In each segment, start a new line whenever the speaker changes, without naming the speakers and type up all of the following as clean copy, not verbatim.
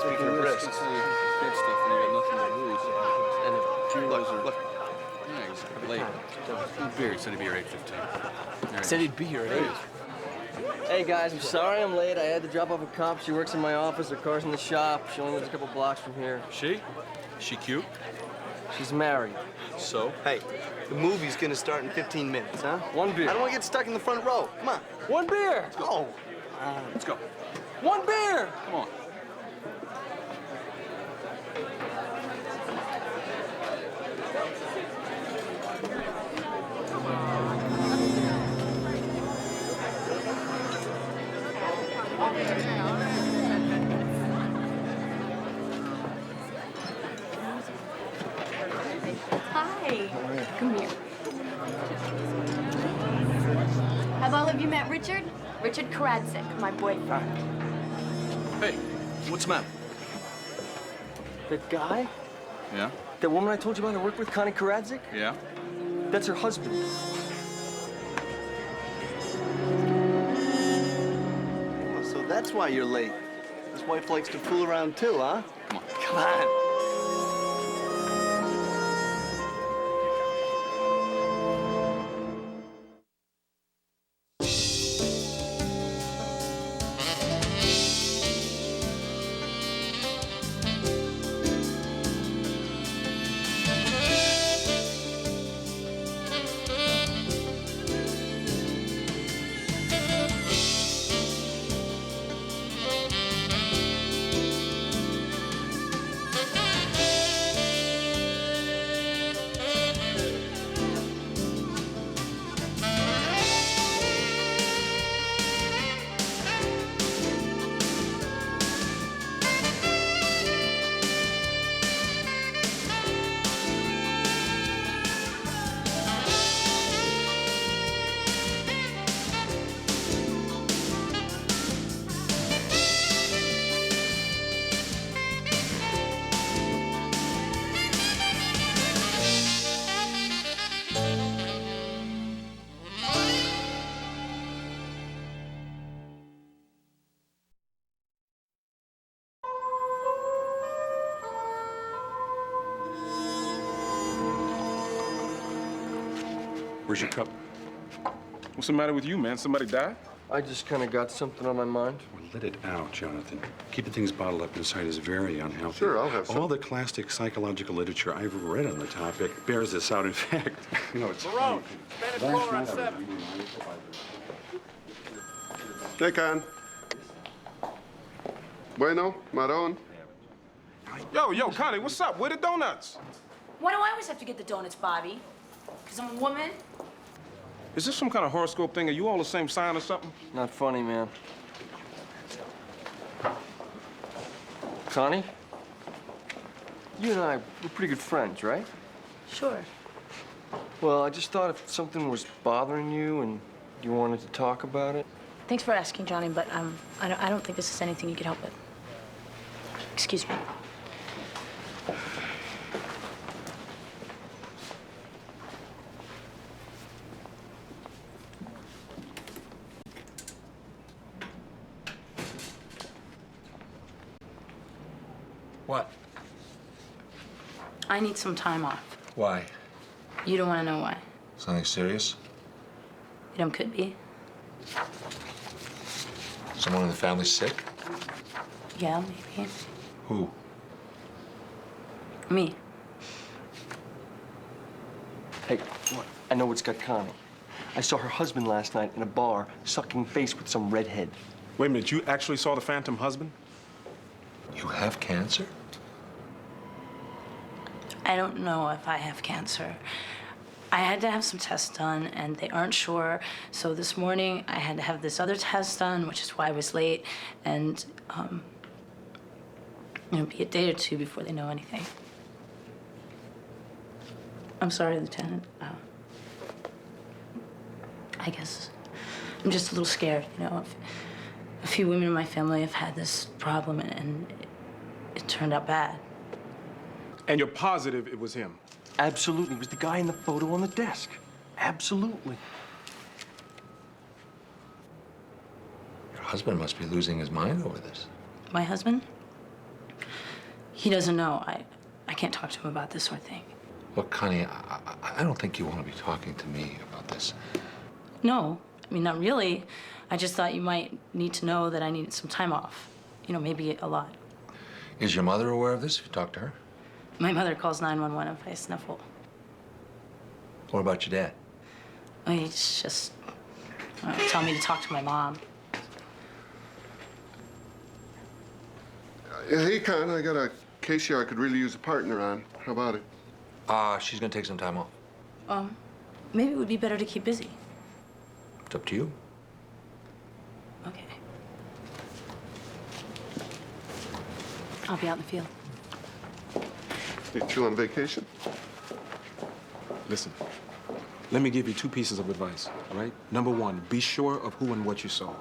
Speaking of risk.
It's good stuff when you got nothing to lose.
Look.
Yeah, he's late. Beer. He said he'd be here at 8:15.
Said he'd be here at 8. Hey guys, I'm sorry I'm late. I had to drop off a cop. She works in my office. Her car's in the shop. She only lives a couple blocks from here.
She? She cute?
She's married.
So?
Hey, the movie's gonna start in 15 minutes, huh?
One beer.
I don't want to get stuck in the front row. Come on.
One beer.
Let's go.
Let's go.
One beer.
Come on.
Hi. Come here. Have all of you met Richard? Richard Karadzik, my boyfriend.
Hey, what's the matter?
That guy?
Yeah?
That woman I told you about I work with, Connie Karadzik?
Yeah?
That's her husband.
Oh, so that's why you're late. His wife likes to fool around too, huh?
Come on.
Come on.
Where's your cup? What's the matter with you, man? Somebody died?
I just kind of got something on my mind.
Well, let it out, Jonathan. Keeping things bottled up inside is very unhealthy.
Sure, I'll have some.
All the classic psychological literature I've read on the topic bears this out. In fact, you know, it's...
Marone, Spanish roller on 7.
Decan. Bueno, Marón.
Yo, Connie, what's up? Where the donuts?
Why do I always have to get the donuts, Bobby? Because I'm a woman?
Is this some kind of horoscope thing? Are you all the same sign or something?
Not funny, man. Connie? You and I, we're pretty good friends, right?
Sure.
Well, I just thought if something was bothering you and you wanted to talk about it.
Thanks for asking, Johnny, but I don't think this is anything you could help with. Excuse me.
What?
I need some time off.
Why?
You don't want to know why.
Something serious?
Could be.
Someone in the family sick?
Yeah, maybe.
Who?
Me.
Hey, look, I know it's got Connie. I saw her husband last night in a bar sucking face with some redhead.
Wait a minute, you actually saw the phantom husband?
You have cancer?
I don't know if I have cancer. I had to have some tests done, and they aren't sure. So this morning, I had to have this other test done, which is why I was late, and it'll be a day or two before they know anything. I'm sorry, Lieutenant. I guess I'm just a little scared, you know. A few women in my family have had this problem, and it turned out bad.
And you're positive it was him?
Absolutely. It was the guy in the photo on the desk. Absolutely.
Your husband must be losing his mind over this.
My husband? He doesn't know. I can't talk to him about this sort of thing.
Look, Connie, I don't think you want to be talking to me about this.
No, I mean, not really. I just thought you might need to know that I needed some time off. You know, maybe a lot.
Is your mother aware of this? Have you talked to her?
My mother calls 911 if I sniffle.
What about your dad?
Well, he's just tell me to talk to my mom.
Hey, Con, I got a case here I could really use a partner on. How about it?
She's gonna take some time off.
Maybe it would be better to keep busy.
It's up to you.
Okay. I'll be out in the field.
You two on vacation?
Listen, let me give you 2 pieces of advice, all right? Number 1, be sure of who and what you saw.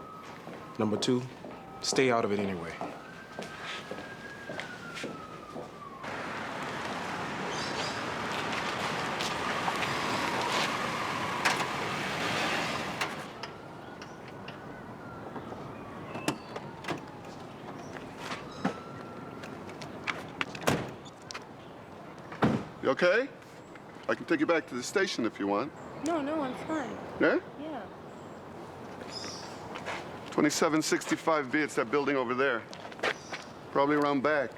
Number 2, stay out of it anyway.
You okay? I can take you back to the station if you want.
No, I'm fine.
Yeah?
Yeah.
2765B, it's that building over there. Probably around back.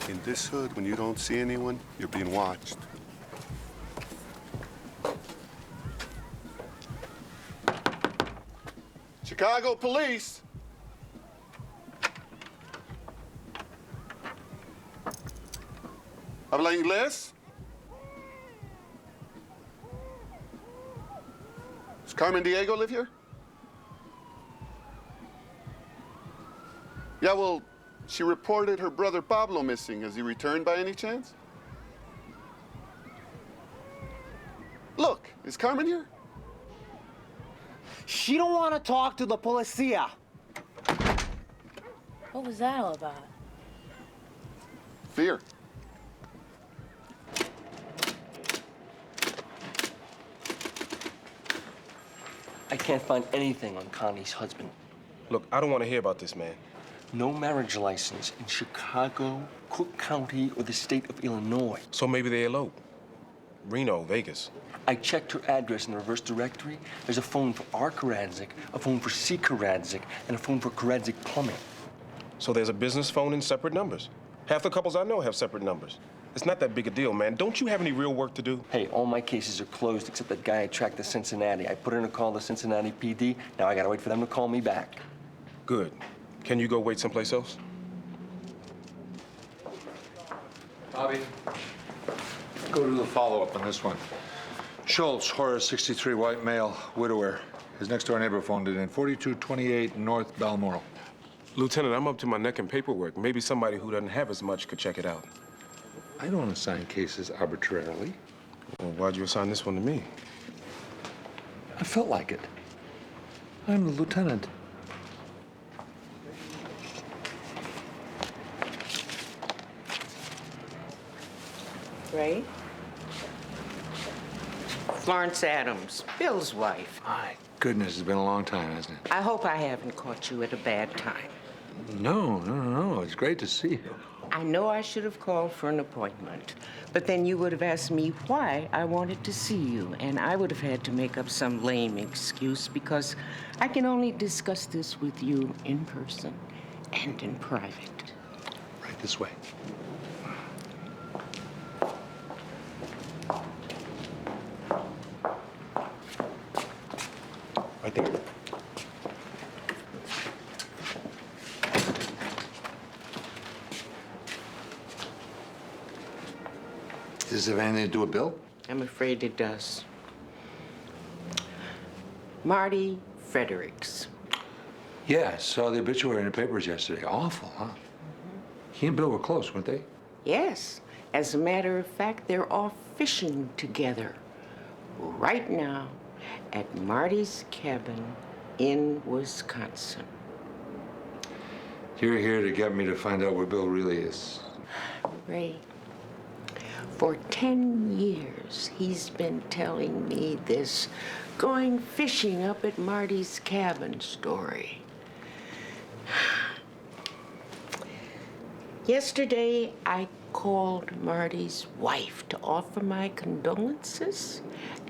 In this hood, when you don't see anyone, you're being watched. Chicago police! ¿Habla inglés? Does Carmen Diego live here? Yeah, well, she reported her brother Pablo missing. Has he returned by any chance? Look, is Carmen here?
She don't want to talk to the policia.
What was that all about?
Fear.
I can't find anything on Connie's husband.
Look, I don't want to hear about this, man.
No marriage license in Chicago, Cook County, or the state of Illinois.
So maybe they elope. Reno, Vegas.
I checked her address in the reverse directory. There's a phone for R. Karadzik, a phone for C. Karadzik, and a phone for Karadzik Plumbing.
So there's a business phone and separate numbers. Half the couples I know have separate numbers. It's not that big a deal, man. Don't you have any real work to do?
Hey, all my cases are closed except that guy I tracked to Cincinnati. I put in a call to Cincinnati PD. Now I gotta wait for them to call me back.
Good. Can you go wait someplace else?
Bobby, go to the follow-up on this one. Schultz, Horace, 63, white male, widower. His next-door neighbor phoned it in, 4228 North Balmoral.
Lieutenant, I'm up to my neck in paperwork. Maybe somebody who doesn't have as much could check it out.
I don't assign cases arbitrarily.
Well, why'd you assign this one to me?
I felt like it. I'm the lieutenant.
Ray? Florence Adams, Bill's wife.
My goodness, it's been a long time, hasn't it?
I hope I haven't caught you at a bad time.
No. It's great to see you.
I know I should have called for an appointment, but then you would have asked me why I wanted to see you, and I would have had to make up some lame excuse because I can only discuss this with you in person and in private.
Right this way.
Right there.
Does this have anything to do with Bill?
I'm afraid it does. Marty Fredericks.
Yeah, I saw the obituary in the papers yesterday. Awful, huh? He and Bill were close, weren't they?
Yes. As a matter of fact, they're off fishing together right now at Marty's cabin in Wisconsin.
You're here to get me to find out where Bill really is.
Ray, for 10 years, he's been telling me this going fishing up at Marty's cabin story. Yesterday, I called Marty's wife to offer my condolences,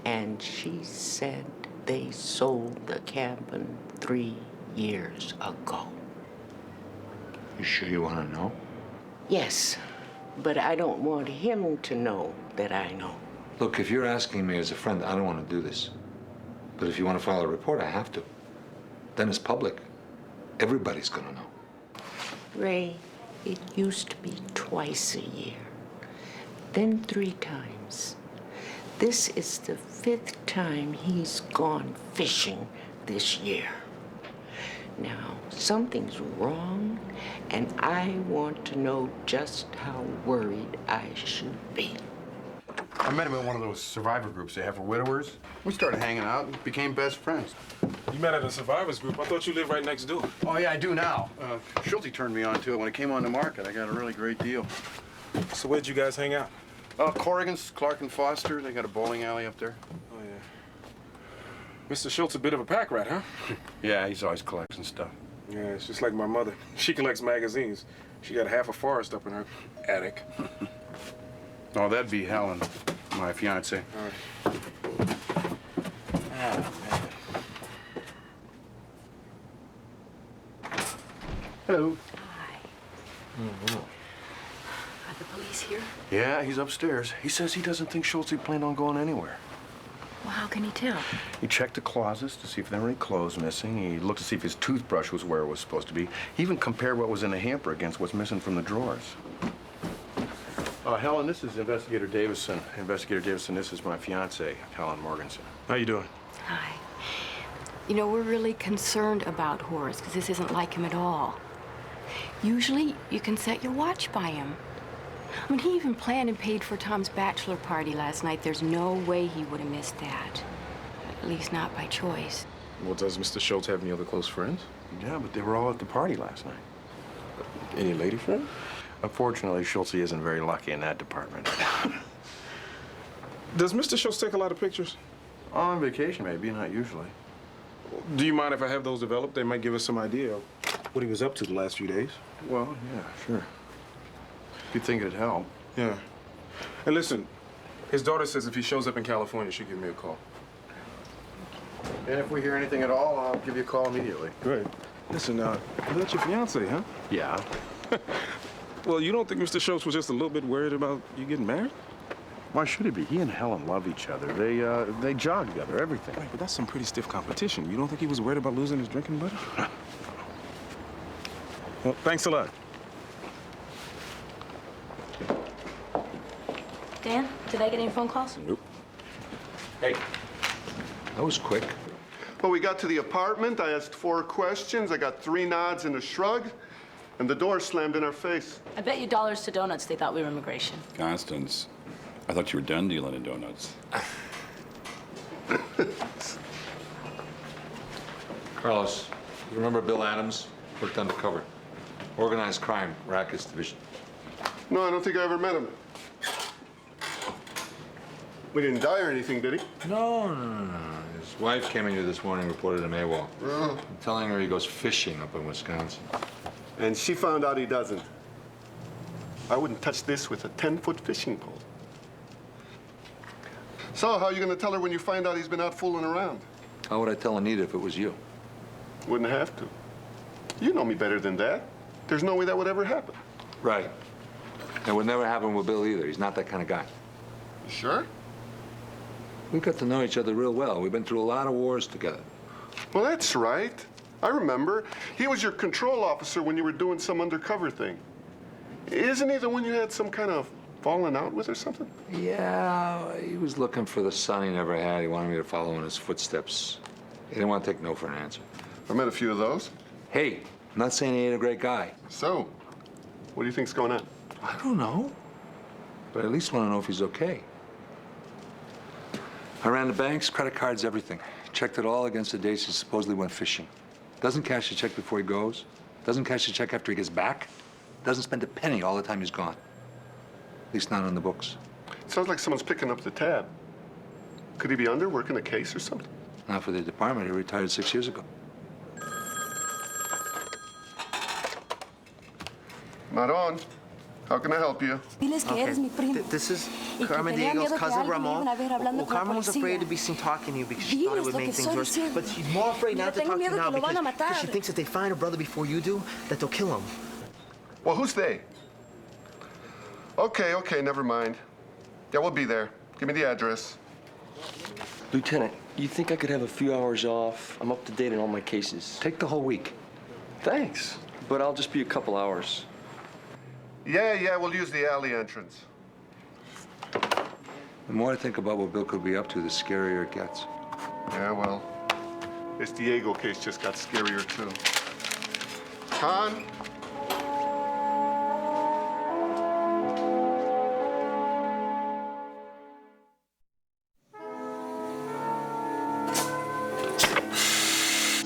and she said they sold the cabin 3 years ago.
You sure you want to know?
Yes, but I don't want him to know that I know.
Look, if you're asking me as a friend, I don't want to do this. But if you want to file a report, I have to. Then it's public. Everybody's gonna know.
Ray, it used to be twice a year, then 3 times. This is the 5th time he's gone fishing this year. Now, something's wrong, and I want to know just how worried I should be.
I met him in one of those survivor groups they have for widowers. We started hanging out and became best friends.
You met at a survivors group. I thought you lived right next door.
Oh, yeah, I do now. Schulte turned me on to it. When it came on the market, I got a really great deal.
So where'd you guys hang out?
Corrigan's, Clark and Foster. They got a bowling alley up there.
Oh, yeah. Mr. Schultz a bit of a pack rat, huh?
Yeah, he's always collecting stuff.
Yeah, it's just like my mother. She collects magazines. She got half a forest up in her attic.
Oh, that'd be Helen, my fiance.
All right.
Ah, man. Hello.
Hi. Are the police here?
Yeah, he's upstairs. He says he doesn't think Schulte planned on going anywhere.
Well, how can he tell?
He checked the closets to see if there were any clothes missing. He looked to see if his toothbrush was where it was supposed to be. He even compared what was in the hamper against what's missing from the drawers. Helen, this is Investigator Davison. Investigator Davison, this is my fiance, Helen Morganson.
How you doing?
Hi. You know, we're really concerned about Horace, because this isn't like him at all. Usually, you can set your watch by him. I mean, he even planned and paid for Tom's bachelor party last night. There's no way he would have missed that. At least not by choice.
Well, does Mr. Schultz have any other close friends?
Yeah, but they were all at the party last night.
Any lady friend?
Unfortunately, Schulte isn't very lucky in that department.
Does Mr. Schultz take a lot of pictures?
On vacation, maybe, not usually.
Do you mind if I have those developed? They might give us some idea of what he was up to the last few days.
Well, yeah, sure. If you think it'd help.
Yeah. And listen, his daughter says if he shows up in California, she'll give me a call.
And if we hear anything at all, I'll give you a call immediately.
Great. Listen, that's your fiance, huh?
Yeah.
Well, you don't think Mr. Schultz was just a little bit worried about you getting married?
Why should he be? He and Helen love each other. They jog together, everything.
Right, but that's some pretty stiff competition. You don't think he was worried about losing his drinking buddy? Well, thanks a lot.
Dan, did I get any phone calls?
Nope.
Hey, that was quick.
Well, we got to the apartment. I asked 4 questions. I got 3 nods and a shrug, and the door slammed in our face.
I bet you dollars to donuts they thought we were immigration.
Constance, I thought you were done dealing in donuts.
Carlos, you remember Bill Adams? Worked undercover. Organized crime, Rackets Division.
No, I don't think I ever met him. We didn't die or anything, did he?
No. His wife came in here this morning and reported him AWOL. I'm telling her he goes fishing up in Wisconsin.
And she found out he doesn't. I wouldn't touch this with a 10-foot fishing pole. So, how are you going to tell her when you find out he's been out fooling around?
How would I tell Anita if it was you?
Wouldn't have to. You know me better than that. There's no way that would ever happen.
Right. It would never happen with Bill either. He's not that kind of guy.
You sure?
We've got to know each other real well. We've been through a lot of wars together.
Well, that's right. I remember. He was your control officer when you were doing some undercover thing. Isn't he the one you had some kind of falling out with or something?
Yeah, he was looking for the son he never had. He wanted me to follow in his footsteps. He didn't want to take no for an answer.
I met a few of those.
Hey, I'm not saying he ain't a great guy.
So, what do you think's going on?
I don't know. But I at least want to know if he's okay. I ran the banks, credit cards, everything. Checked it all against the dates he supposedly went fishing. Doesn't cash the check before he goes. Doesn't cash the check after he gets back. Doesn't spend a penny all the time he's gone. At least not on the books.
It sounds like someone's picking up the tab. Could he be under working a case or something?
Not for the department. He retired 6 years ago.
Maron, how can I help you?
This is Carmen Diego's cousin, Ramon. Well, Carmen was afraid to be seen talking to you because she thought it would make things worse. But she's more afraid not to talk to you now because she thinks if they find her brother before you do, that they'll kill him.
Well, who's they? Okay, never mind. Yeah, we'll be there. Give me the address.
Lieutenant, you think I could have a few hours off? I'm up to date on all my cases.
Take the whole week.
Thanks, but I'll just be a couple hours.
Yeah, we'll use the alley entrance.
The more I think about what Bill could be up to, the scarier it gets.
Yeah, well, this Diego case just got scarier, too. Han?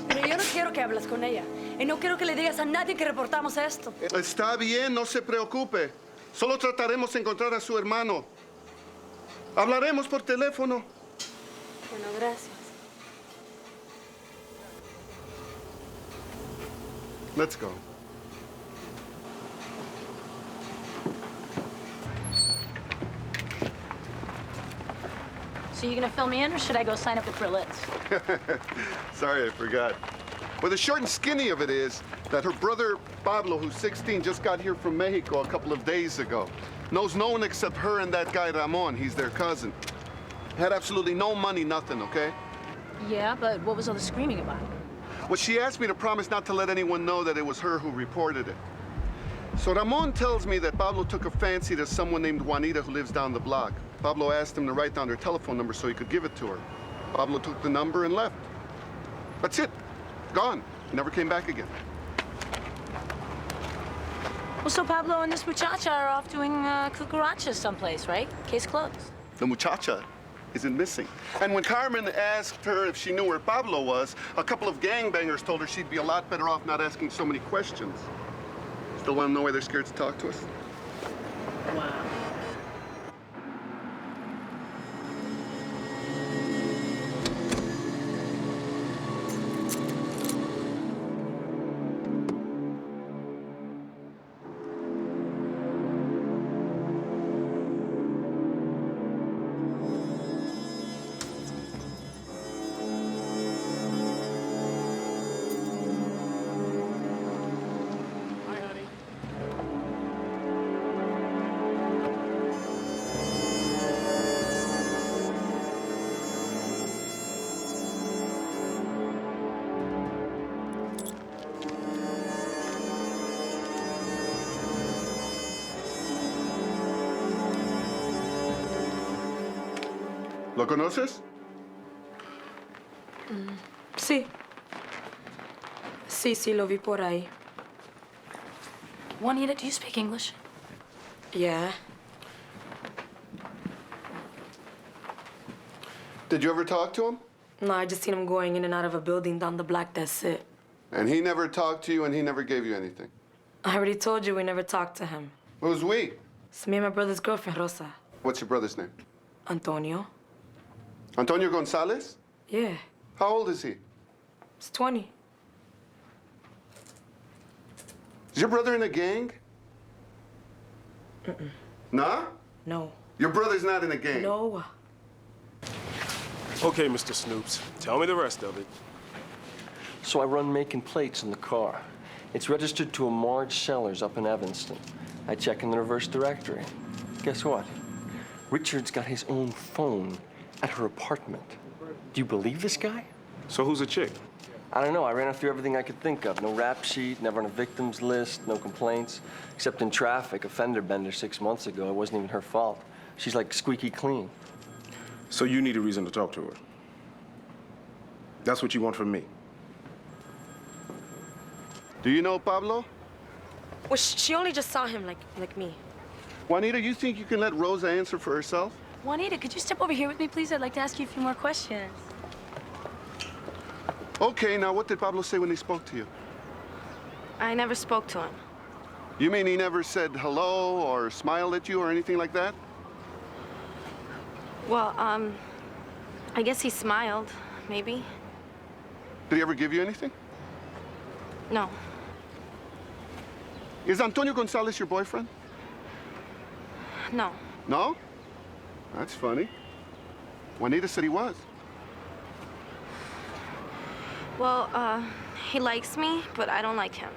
Pero yo no quiero que hables con ella. Y no quiero que le digas a nadie que reportamos esto.
Está bien, no se preocupe. Solo trataremos de encontrar a su hermano. Hablaremos por teléfono.
Bueno, gracias.
Let's go.
So you gonna fill me in, or should I go sign up at Berlitz?
Sorry, I forgot. Well, the short and skinny of it is that her brother, Pablo, who's 16, just got here from Mexico a couple of days ago. Knows no one except her and that guy, Ramon. He's their cousin. Had absolutely no money, nothing, okay?
Yeah, but what was all the screaming about?
Well, she asked me to promise not to let anyone know that it was her who reported it. So Ramon tells me that Pablo took a fancy to someone named Juanita who lives down the block. Pablo asked him to write down her telephone number so he could give it to her. Pablo took the number and left. That's it. Gone. Never came back again.
Well, so Pablo and this muchacha are off doing cucarachas someplace, right? Case closed.
The muchacha isn't missing. And when Carmen asked her if she knew where Pablo was, a couple of gangbangers told her she'd be a lot better off not asking so many questions. Still want to know why they're scared to talk to us?
Wow.
¿Lo conoces?
Sí. Sí, lo vi por ahí.
Juanita, do you speak English?
Yeah.
Did you ever talk to him?
No, I just seen him going in and out of a building down the block, that's it.
And he never talked to you and he never gave you anything?
I already told you we never talked to him.
Who's we?
It's me and my brother's girlfriend, Rosa.
What's your brother's name?
Antonio.
Antonio Gonzalez?
Yeah.
How old is he?
He's 20.
Is your brother in a gang? Nah?
No.
Your brother's not in a gang?
No.
Okay, Mr. Snoops. Tell me the rest of it.
So I run making plates in the car. It's registered to a Marge Sellers up in Evanston. I check in the reverse directory. Guess what? Richard's got his own phone at her apartment. Do you believe this guy?
So who's the chick?
I don't know. I ran her through everything I could think of. No rap sheet, never on a victim's list, no complaints. Except in traffic, a fender bender 6 months ago. It wasn't even her fault. She's like squeaky clean.
So you need a reason to talk to her. That's what you want from me.
Do you know Pablo?
Well, she only just saw him like me.
Juanita, you think you can let Rosa answer for herself?
Juanita, could you step over here with me, please? I'd like to ask you a few more questions.
Okay, now what did Pablo say when he spoke to you?
I never spoke to him.
You mean he never said hello or smiled at you or anything like that?
Well, I guess he smiled, maybe.
Did he ever give you anything?
No.
Is Antonio Gonzalez your boyfriend?
No.
No? That's funny. Juanita said he was.
Well, he likes me, but I don't like him.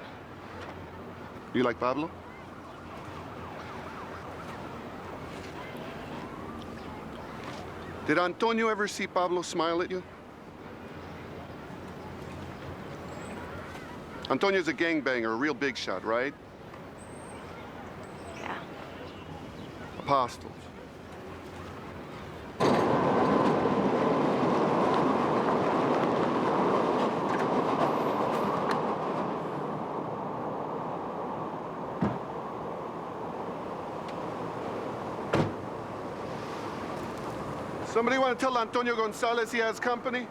You like Pablo? Did Antonio ever see Pablo smile at you? Antonio's a gangbanger, a real big shot, right?
Yeah.
Apostles. Somebody want to tell Antonio Gonzalez he has company?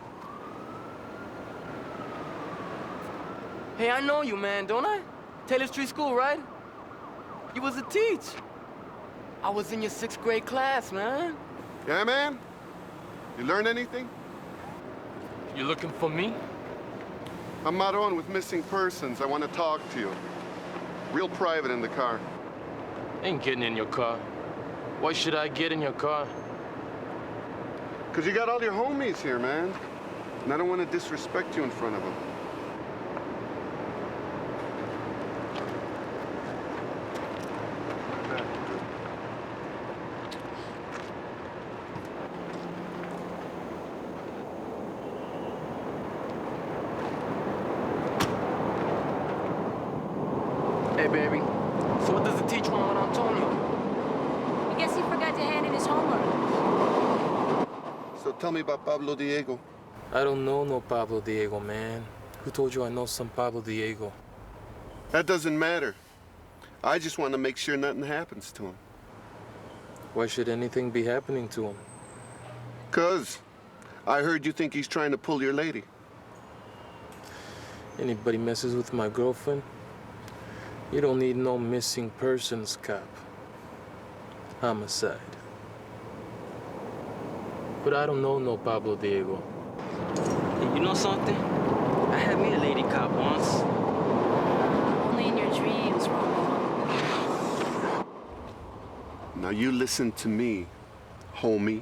Hey, I know you, man, don't I? Taylor Street School, right? You was a teach. I was in your 6th grade class, man.
Yeah, man? You learn anything?
You looking for me?
I'm Maron with Missing Persons. I want to talk to you. Real private in the car.
Ain't getting in your car. Why should I get in your car?
Because you got all your homies here, man. And I don't want to disrespect you in front of them.
Hey, baby. So what does the teacher want with Antonio?
I guess he forgot to hand in his homework.
So tell me about Pablo Diego.
I don't know no Pablo Diego, man. Who told you I know some Pablo Diego?
That doesn't matter. I just want to make sure nothing happens to him.
Why should anything be happening to him?
'Cause I heard you think he's trying to pull your lady.
Anybody messes with my girlfriend? You don't need no missing persons cop. Homicide. But I don't know no Pablo Diego.
Hey, you know something? I had me a lady cop once.
Only in your dreams, Romeo.
Now you listen to me, homie.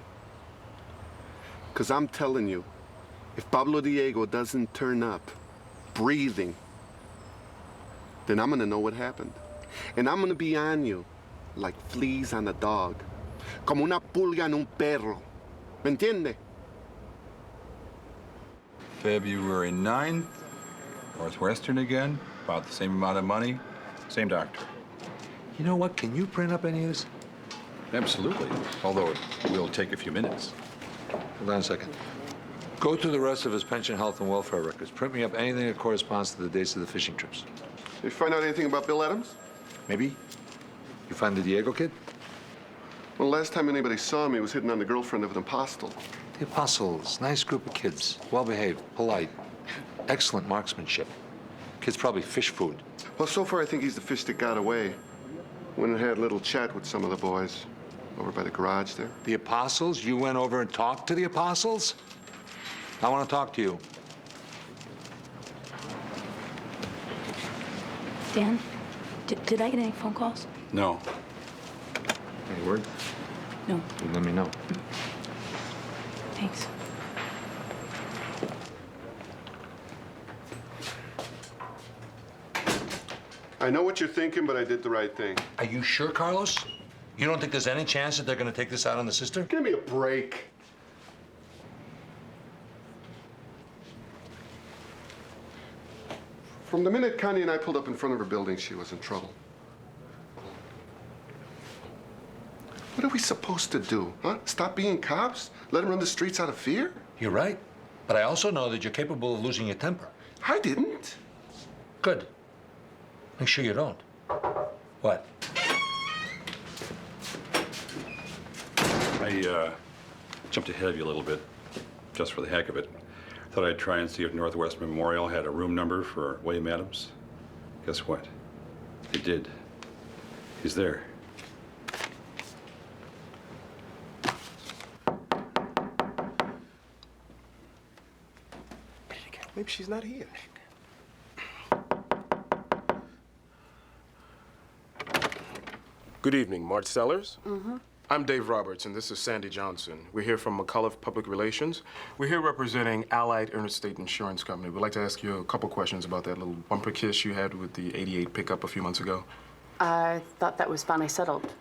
'Cause I'm telling you, if Pablo Diego doesn't turn up, breathing, then I'm gonna know what happened. And I'm gonna be on you like fleas on a dog. Como una pulga en un perro. ¿Me entiende?
February 9th, Northwestern again, about the same amount of money, same doctor.
You know what? Can you print up any of this?
Absolutely, although it will take a few minutes.
Hold on a second. Go through the rest of his pension, health, and welfare records. Print me up anything that corresponds to the dates of the fishing trips.
Did you find out anything about Bill Adams?
Maybe? You find the Diego kid?
Well, last time anybody saw him, he was hitting on the girlfriend of an apostle.
The Apostles, nice group of kids. Well-behaved, polite, excellent marksmanship. Kids probably fish food.
Well, so far I think he's the fish that got away. Went and had a little chat with some of the boys over by the garage there.
The Apostles? You went over and talked to the Apostles? I want to talk to you.
Dan, did I get any phone calls?
No.
Any word?
No.
You let me know.
Thanks.
I know what you're thinking, but I did the right thing.
Are you sure, Carlos? You don't think there's any chance that they're going to take this out on the sister?
Give me a break. From the minute Connie and I pulled up in front of her building, she was in trouble. What are we supposed to do, huh? Stop being cops? Let them run the streets out of fear?
You're right. But I also know that you're capable of losing your temper.
I didn't.
Good. Make sure you don't. What?
I
I jumped ahead of you a little bit, just for the heck of it. Thought I'd try and see if Northwest Memorial had a room number for William Adams. Guess what? They did. He's there.
Maybe she's not here. Good evening, March Sellers.
Mm-hmm.
I'm Dave Roberts, and this is Sandy Johnson. We're here from McCullough Public Relations. We're here representing Allied Interstate Insurance Company. We'd like to ask you a couple questions about that little bumper kiss you had with the '88 pickup a few months ago.
I thought that was finally settled.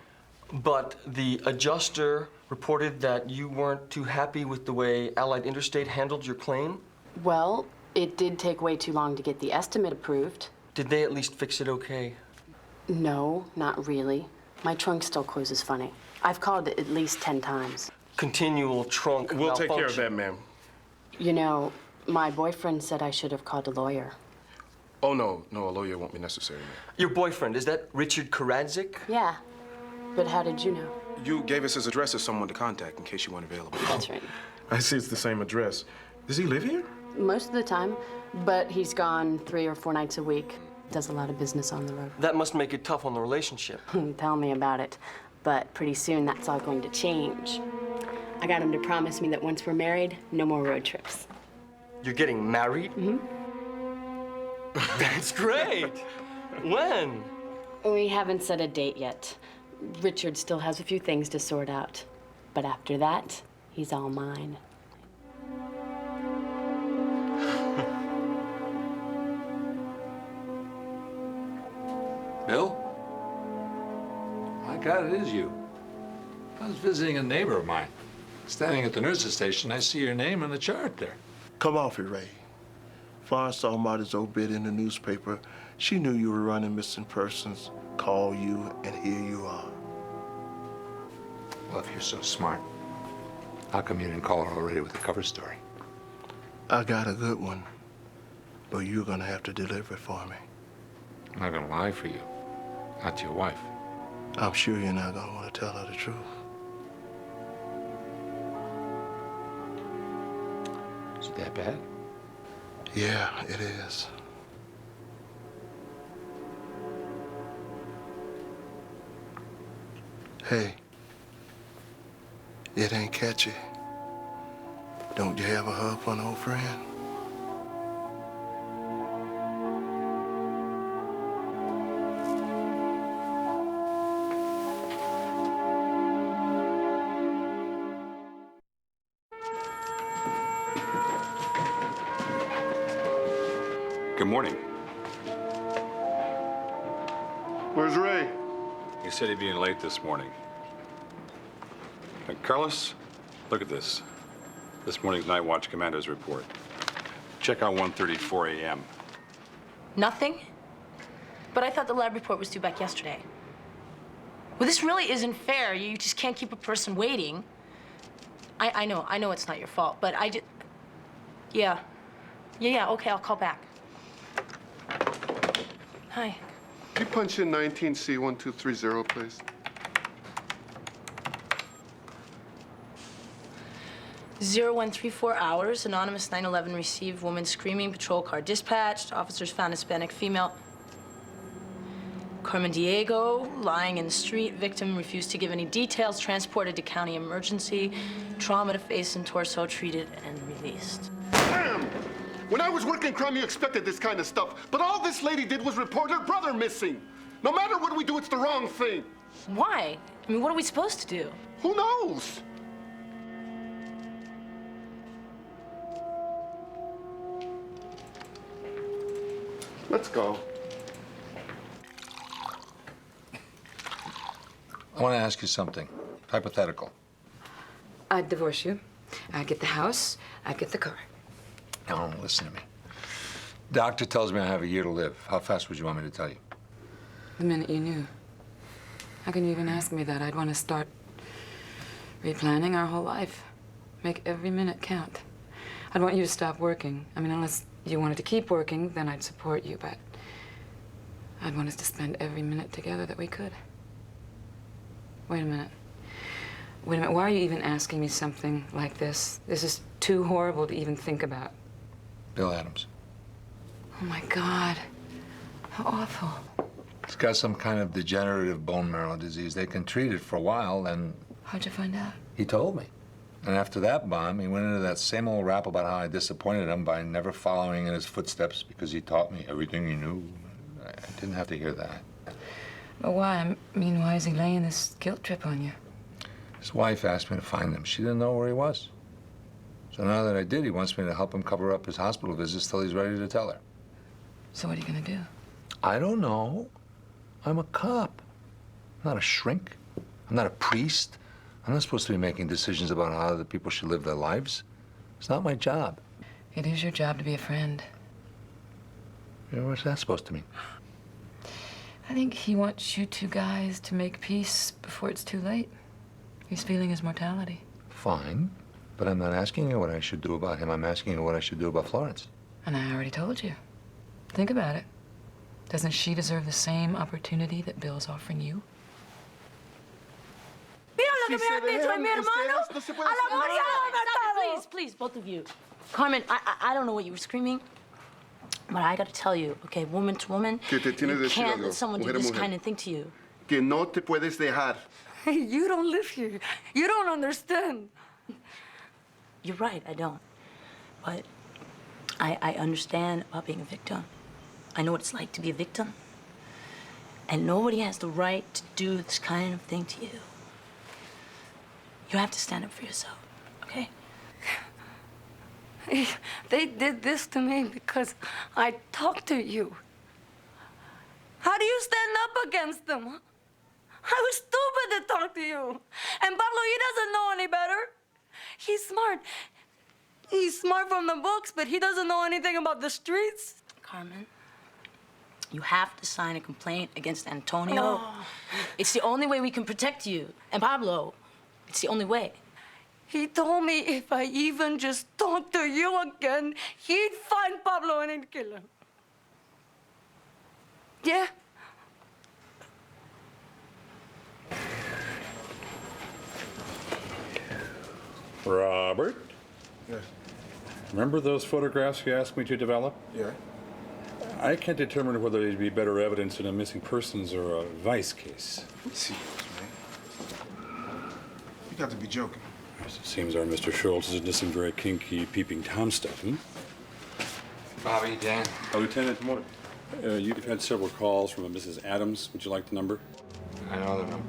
But the adjuster reported that you weren't too happy with the way Allied Interstate handled your claim?
Well, it did take way too long to get the estimate approved.
Did they at least fix it okay?
No, not really. My trunk still closes funny. I've called it at least 10 times.
Continual trunk
We'll take care of
malfunction.
that, ma'am.
You know, my boyfriend said I should have called a lawyer.
Oh, no, a lawyer won't be necessary, ma'am.
Your boyfriend, is that Richard Karadzik?
Yeah, but how did you know?
You gave us his address as someone to contact in case you weren't available.
That's right.
I see it's the same address. Does he live here?
Most of the time, but he's gone 3 or 4 nights a week. Does a lot of business on the road.
That must make it tough on the relationship.
Tell me about it. But pretty soon, that's all going to change. I got him to promise me that once we're married, no more road trips.
You're getting married?
Mm-hmm.
That's great. When?
We haven't set a date yet. Richard still has a few things to sort out. But after that, he's all mine.
Bill? My God, it is you. I was visiting a neighbor of mine. Standing at the nurse's station, I see your name on the chart there.
Come off it, Ray. Fawn saw Marty's obit in the newspaper. She knew you were running missing persons, called you, and here you are.
Well, if you're so smart, how come you didn't call her already with the cover story?
I got a good one, but you're gonna have to deliver it for me.
I'm not gonna lie for you. Not to your wife.
I'm sure you're not gonna want to tell her the truth.
Is it that bad?
Yeah, it is. Hey, it ain't catchy. Don't you have a hug for an old friend?
Good morning.
Where's Ray?
He said he'd be in late this morning. Carlos, look at this. This morning's Night Watch Commander's report. Check out 1:34 a.m.
Nothing? But I thought the lab report was due back yesterday. Well, this really isn't fair. You just can't keep a person waiting. I know it's not your fault, but I just... Yeah, okay, I'll call back. Hi.
Can you punch in 19C1230, please?
Zero 0134 hours, anonymous 911 received, woman screaming, patrol car dispatched, officers found Hispanic female. Carmen Diego, lying in the street, victim refused to give any details, transported to county emergency, trauma to face and torso, treated and released.
Damn! When I was working crime, you expected this kind of stuff. But all this lady did was report her brother missing. No matter what we do, it's the wrong thing.
Why? I mean, what are we supposed to do?
Who knows? Let's go.
I want to ask you something. Hypothetical.
I'd divorce you. I'd get the house. I'd get the car.
Now, listen to me. Doctor tells me I have a year to live. How fast would you want me to tell you?
The minute you knew. How can you even ask me that? I'd want to start replanning our whole life. Make every minute count. I'd want you to stop working. I mean, unless you wanted to keep working, then I'd support you, but I'd want us to spend every minute together that we could. Wait a minute. Wait a minute, why are you even asking me something like this? This is too horrible to even think about.
Bill Adams.
Oh, my God. How awful.
He's got some kind of degenerative bone marrow disease. They can treat it for a while, and...
How'd you find out?
He told me. And after that bomb, he went into that same old rap about how I disappointed him by never following in his footsteps because he taught me everything he knew. I didn't have to hear that.
But why? I mean, why is he laying this guilt trip on you?
His wife asked me to find him. She didn't know where he was. So now that I did, he wants me to help him cover up his hospital visits till he's ready to tell her.
So what are you gonna do?
I don't know. I'm a cop. I'm not a shrink. I'm not a priest. I'm not supposed to be making decisions about how other people should live their lives. It's not my job.
It is your job to be a friend.
You know, what's that supposed to mean?
I think he wants you two guys to make peace before it's too late. He's feeling his mortality.
Fine. But I'm not asking you what I should do about him. I'm asking you what I should do about Florence.
And I already told you. Think about it. Doesn't she deserve the same opportunity that Bill's offering you?
Please, both of you. Carmen, I don't know what you were screaming, but I gotta tell you, okay, woman to woman, you can't let someone do this kind of thing to you.
Que no te puedes dejar.
You don't live here. You don't understand.
You're right, I don't. But I understand about being a victim. I know what it's like to be a victim. And nobody has the right to do this kind of thing to you. You have to stand up for yourself, okay?
They did this to me because I talked to you. How do you stand up against them? I was stupid to talk to you. And Pablo, he doesn't know any better. He's smart. He's smart from the books, but he doesn't know anything about the streets.
Carmen, you have to sign a complaint against Antonio. Oh. It's the only way we can protect you. And Pablo, it's the only way.
He told me if I even just talk to you again, he'd find Pablo and he'd kill him. Yeah?
Robert?
Yes.
Remember those photographs you asked me to develop?
Yeah.
I can't determine whether they'd be better evidence in a missing persons or a vice case.
Serious, man. You got to be joking.
It seems our Mr. Schultz is into some very kinky peeping Tom stuff, hmm?
Bobby, Dan.
Lieutenant, you've had several calls from a Mrs. Adams. Would you like the number?
I know the number.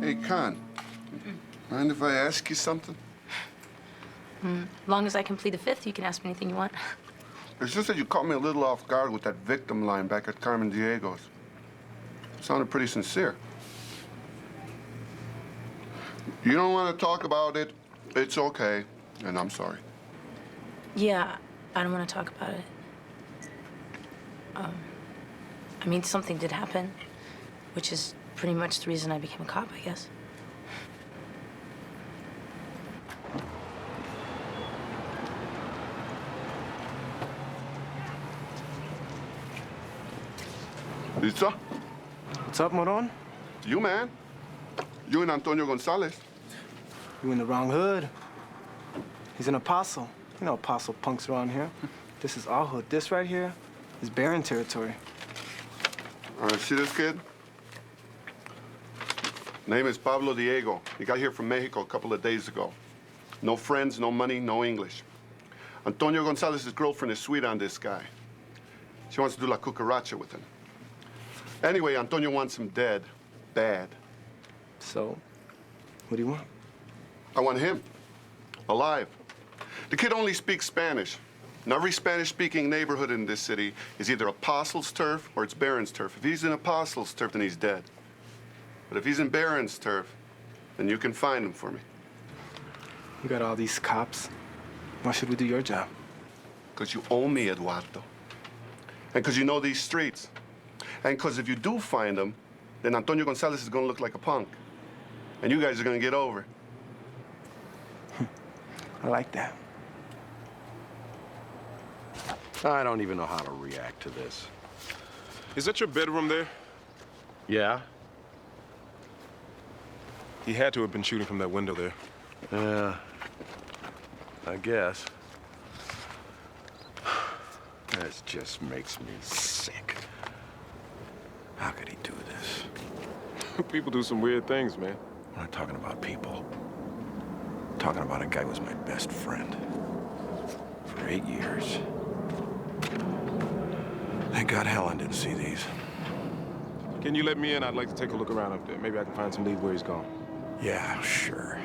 Hey, Con, mind if I ask you something?
As long as I complete the fifth, you can ask me anything you want.
It's just that you caught me a little off guard with that victim line back at Carmen Diego's. It sounded pretty sincere. You don't want to talk about it, it's okay, and I'm sorry.
Yeah, I don't want to talk about it. I mean, something did happen, which is pretty much the reason I became a cop, I guess.
Pizza?
What's up, Moron?
You, man. You and Antonio Gonzalez.
You in the wrong hood. He's an apostle. You know apostle punks around here. This is our hood. This right here is Baron territory.
All right, see this kid? Name is Pablo Diego. He got here from Mexico a couple of days ago. No friends, no money, no English. Antonio Gonzalez's girlfriend is sweet on this guy. She wants to do la cucaracha with him. Anyway, Antonio wants him dead. Bad.
So, what do you want?
I want him. Alive. The kid only speaks Spanish. And every Spanish-speaking neighborhood in this city is either Apostles' turf or it's Baron's turf. If he's in Apostles' turf, then he's dead. But if he's in Baron's turf, then you can find him for me.
You got all these cops. Why should we do your job?
Because you owe me, Eduardo. And because you know these streets. And because if you do find him, then Antonio Gonzalez is going to look like a punk. And you guys are going to get over.
I like that.
I don't even know how to react to this.
Is that your bedroom there?
Yeah?
He had to have been shooting from that window there.
Yeah, I guess. This just makes me sick. How could he do this?
People do some weird things, man.
I'm not talking about people. I'm talking about a guy who was my best friend for 8 years. Thank God Helen didn't see these.
Can you let me in? I'd like to take a look around up there. Maybe I can find some lead where he's gone.
Yeah, sure.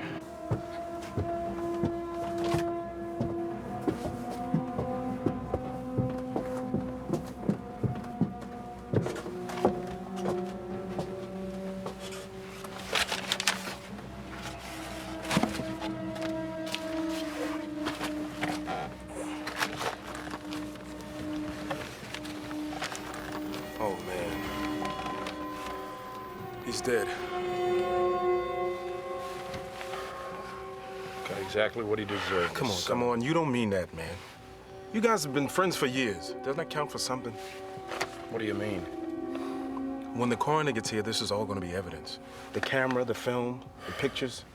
Oh, man. He's dead.
Got exactly what he deserved.
Come on. You don't mean that, man. You guys have been friends for years. Doesn't that count for something?
What do you mean?
When the coroner gets here, this is all going to be evidence. The camera, the film, the pictures.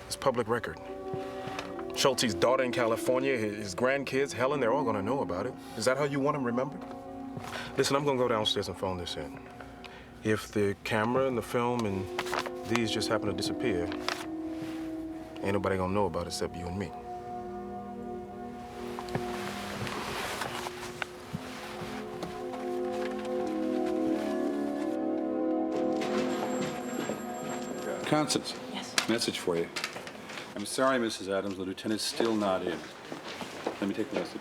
It's public record. Schulte's daughter in California, his grandkids, Helen, they're all going to know about it. Is that how you want them remembered? Listen, I'm going to go downstairs and phone this in. If the camera and the film and these just happen to disappear, ain't nobody going to know about it except you and me.
Constance.
Yes.
Message for you. I'm sorry, Mrs. Adams. The lieutenant's still not in. Let me take the message.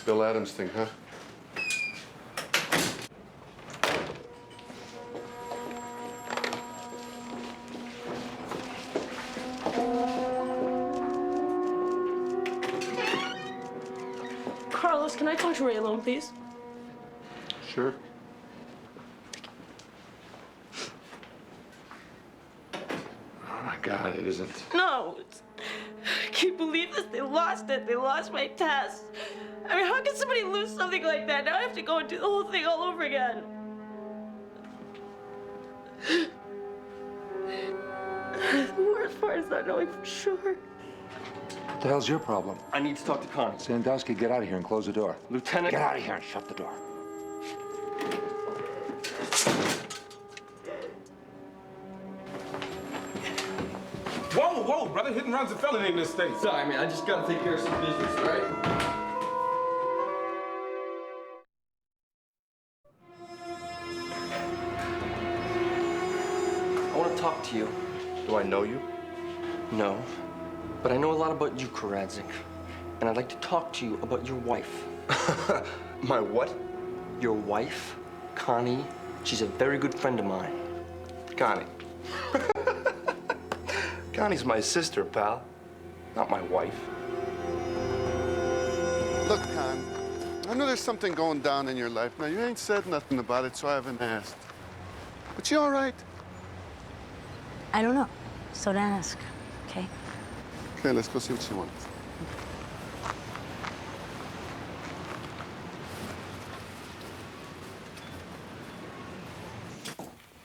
Bill Adams thing, huh?
Carlos, can I talk to Ray alone, please?
Sure. Oh, my God, it isn't.
No. I can't believe this. They lost it. They lost my test. I mean, how can somebody lose something like that? Now I have to go and do the whole thing all over again. The worst part is not knowing for sure.
What the hell's your problem?
I need to talk to Connie.
Sandowski, get out of here and close the door.
Lieutenant.
Get out of here and shut the door.
Whoa, brother. Hit and run's a felony in this state.
Sorry, man. I just gotta take care of some business, all right? I want to talk to you.
Do I know you?
No. But I know a lot about you, Karadzik. And I'd like to talk to you about your wife.
My what?
Your wife, Connie. She's a very good friend of mine.
Connie. Connie's my sister, pal. Not my wife.
Look, Con, I know there's something going down in your life. Now, you ain't said nothing about it, so I haven't asked. But you all right?
I don't know. So don't ask, okay?
Okay, let's go see what she wants.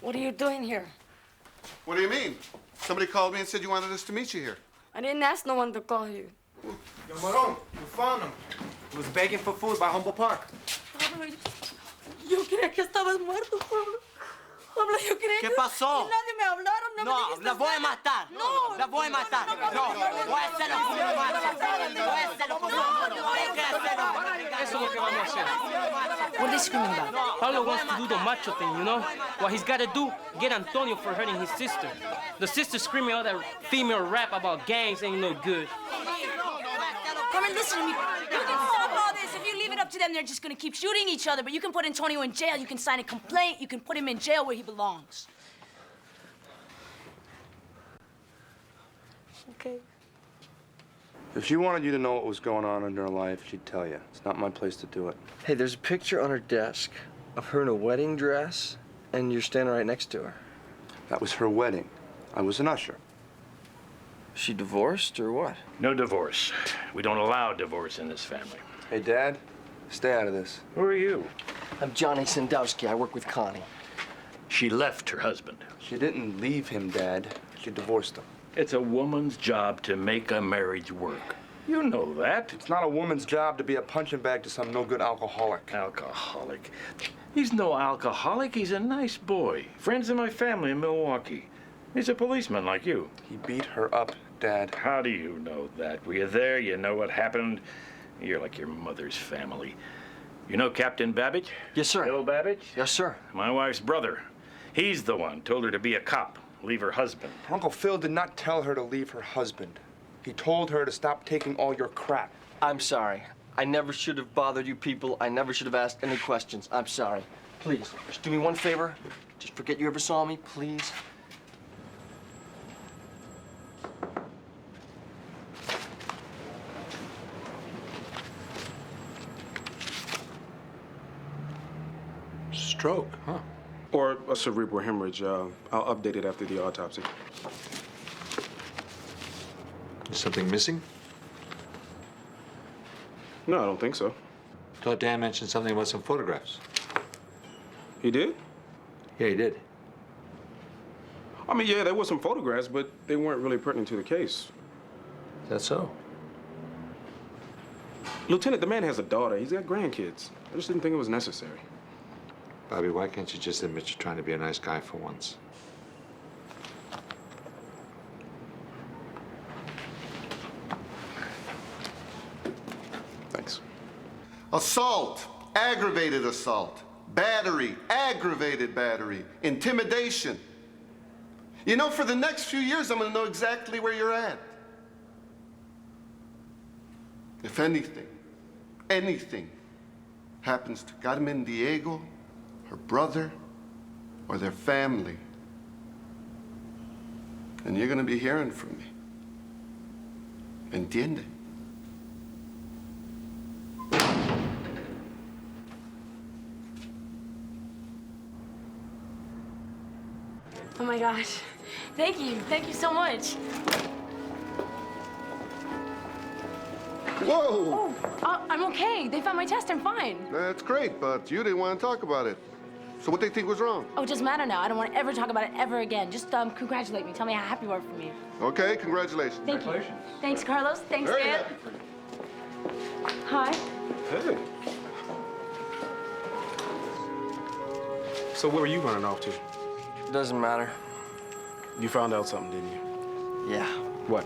What are you doing here?
What do you mean? Somebody called me and said you wanted us to meet you here.
I didn't ask no one to call you.
Yo, Marón, we found him. He was begging for food by Humboldt Park.
Pablo, yo creía que estabas muerto, Pablo. Pablo, yo creía
¿Qué
que...
pasó?
Y nadie me hablaron, no me dijiste
la voy a
nada.
matar.
No.
La voy a matar. No, voy a hacerlo como macho. Voy a hacerlo como macho. Tengo que hacerlo.
Eso es lo que vamos a hacer.
What are they screaming about?
Pablo wants to do the macho thing, you know? What he's got to do, get Antonio for hurting his sister. The sister screaming all that female rap about gangs ain't no good.
Carmen, listen to me. You can stop all this. If you leave it up to them, they're just gonna keep shooting each other. But you can put Antonio in jail. You can sign a complaint. You can put him in jail where he belongs.
Okay.
If she wanted you to know what was going on in her life, she'd tell you. It's not my place to do it.
Hey, there's a picture on her desk of her in a wedding dress, and you're standing right next to her.
That was her wedding. I was an usher.
She divorced or what?
No divorce. We don't allow divorce in this family.
Hey, Dad, stay out of this.
Who are you?
I'm Johnny Sandowski. I work with Connie.
She left her husband.
She didn't leave him, Dad. She divorced him.
It's a woman's job to make a marriage work. You know that.
It's not a woman's job to be a punching bag to some no-good alcoholic.
Alcoholic? He's no alcoholic. He's a nice boy. Friends of my family in Milwaukee. He's a policeman like you.
He beat her up, Dad.
How do you know that? Were you there? You know what happened? You're like your mother's family. You know Captain Babbage?
Yes, sir.
Bill Babbage?
Yes, sir.
My wife's brother. He's the one told her to be a cop, leave her husband.
Uncle Phil did not tell her to leave her husband. He told her to stop taking all your crap.
I'm sorry. I never should have bothered you people. I never should have asked any questions. I'm sorry. Please, just do me one favor. Just forget you ever saw me, please.
Stroke, huh? Or a cerebral hemorrhage. I'll update it after the autopsy.
Is something missing?
No, I don't think so.
Thought Dan mentioned something about some photographs.
He did?
Yeah, he did.
I mean, yeah, there were some photographs, but they weren't really pertinent to the case.
Is that so?
Lieutenant, the man has a daughter. He's got grandkids. I just didn't think it was necessary.
Bobby, why can't you just admit you're trying to be a nice guy for once?
Thanks.
Assault, aggravated assault, battery, aggravated battery, intimidation. You know, for the next few years, I'm gonna know exactly where you're at. If anything happens to Carmen Diego, her brother, or their family, and you're gonna be hearing from me. ¿Entiende?
Oh my gosh. Thank you. Thank you so much.
Whoa!
Oh, I'm okay. They found my test. I'm fine.
That's great, but you didn't want to talk about it. So what they think was wrong?
Oh, it doesn't matter now. I don't want to ever talk about it ever again. Just congratulate me. Tell me how happy you are for me.
Okay, congratulations.
Thank you. Thanks, Carlos. Thanks,
Very
Dan.
happy for you.
Hi.
Hey. So where were you running off to?
Doesn't matter.
You found out something, didn't you?
Yeah.
What?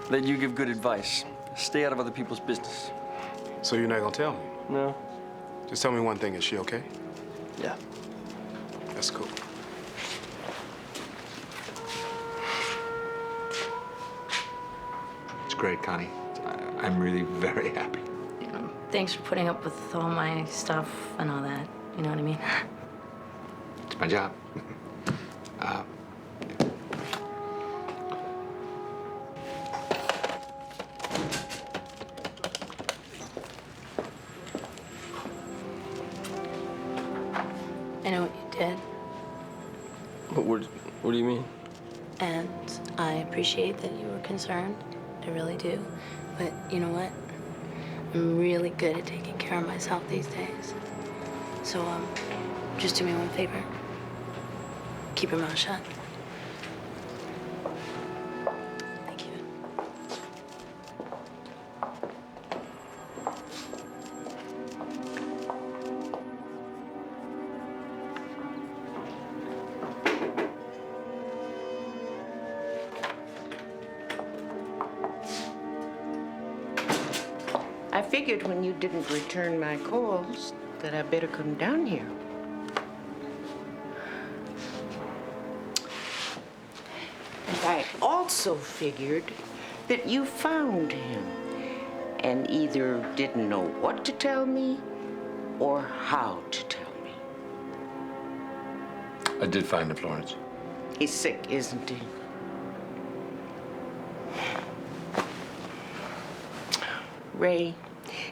That you give good advice. Stay out of other people's business.
So you're not gonna tell me?
No.
Just tell me one thing. Is she okay?
Yeah.
That's cool.
It's great, Connie. I'm really very happy.
Thanks for putting up with all my stuff and all that. You know what I mean?
It's my job.
I know what you did,
What do you mean?
and I appreciate that you were concerned. I really do. But you know what? I'm really good at taking care of myself these days. So, just do me one favor. Keep your mouth shut. Thank you.
I figured when you didn't return my calls that I better come down here. And I also figured that you found him and either didn't know what to tell me or how to tell me.
I did find him, Florence.
He's sick, isn't he? Ray,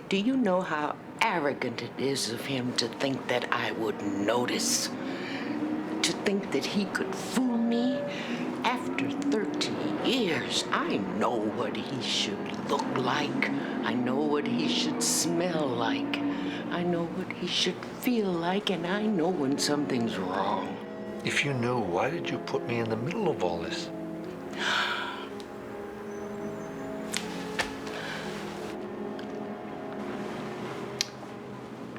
do you know how arrogant it is of him to think that I would notice? To think that he could fool me? After 30 years, I know what he should look like. I know what he should smell like. I know what he should feel like, and I know when something's wrong.
If you knew, why did you put me in the middle of all this?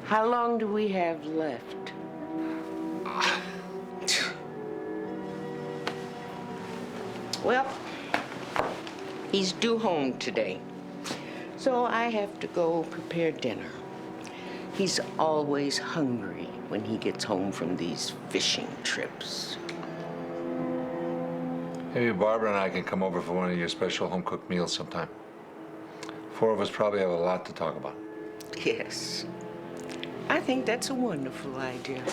How long do we have left? Well, he's due home today, so I have to go prepare dinner. He's always hungry when he gets home from these fishing trips.
Maybe Barbara and I can come over for one of your special home-cooked meals sometime. 4 of us probably have a lot to talk about.
Yes. I think that's a wonderful idea.